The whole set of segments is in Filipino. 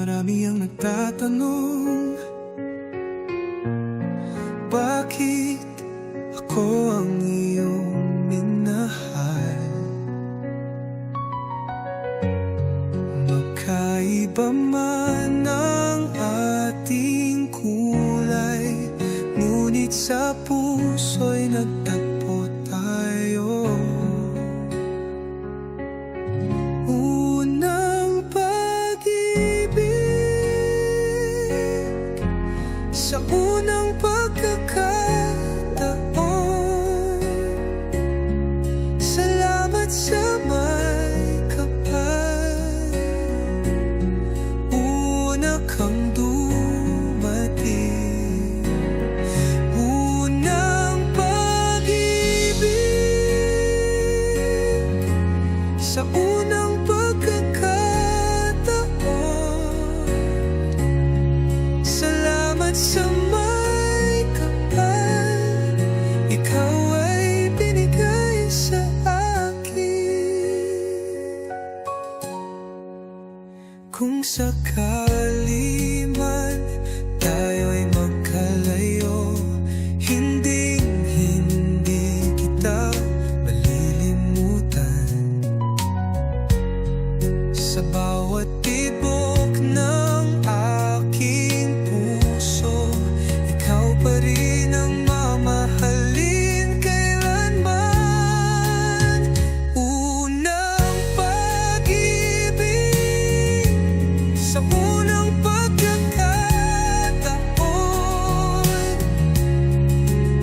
Marami ang nagtatanong, bakit ako ang iyong minahal? Magkaiba man ang ating kulay, ngunit sa puso'y nagtagpo tayo. Unang pag-ibig sa unang pagkakataon. Salamat sa may kapal, una kang dumating. Unang pag-ibig sa unang pagkakataon. Salamat sa may kapal, ikaw ay binigay sa akin. Kung sakali man tayo'y magkalayo, hindi kita malilimutan. Sa bawat tibok ng aking puso, ikaw pa rin ang mamahalin kailanman. Unang pag-ibig sa unang pagkakataon.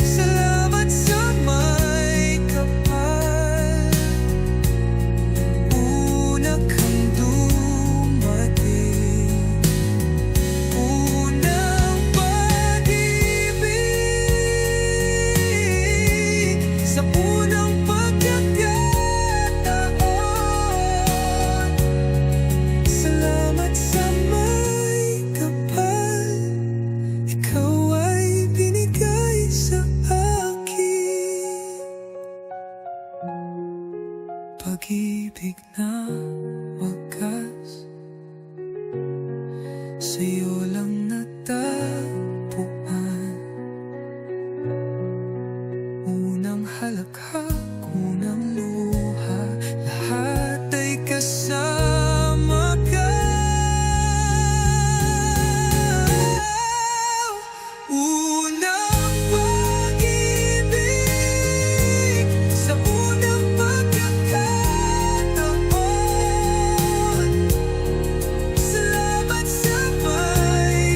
Salamat sa may kapal, una kang dumating. Unang pag-ibig sa unang pagkakataon. Salamat sa may kapal, ikaw ay binigay sa akin. Pag-ibig na wagas, sa'yo lang natagpuan. Unang halakhak, unang luha, lahat ay kasama ka. Unang pag-ibig sa unang pagkakataon. Salamat sa may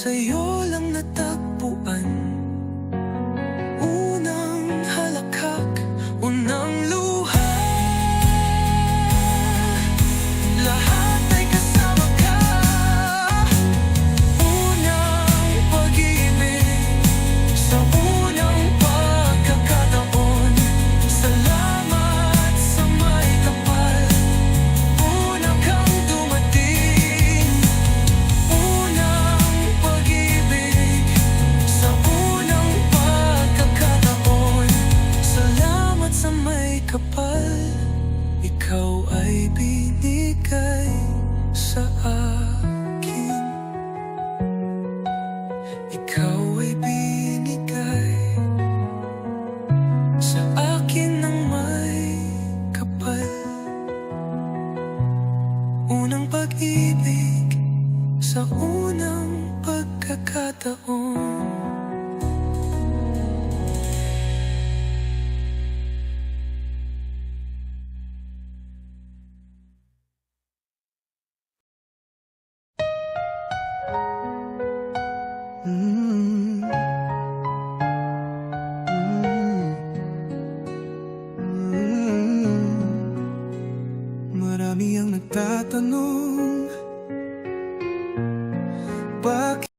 sa'yo lang natagpuan. Unang halakhak, unang luha, lahat ay kasama ka. Unang pag-ibig, sa unang pagkakataon. Salamat sa may kapal, una kang dumating. Unang pag-ibig, sa unang pagkakataon. Salamat sa may kapal, ikaw ay binigay sa akin. Ikaw ay binigay sa akin ng may kapal. Unang pag-ibig, sa unang pagkakataon. Mm. Mm. Marami ang nagtatanong, bakit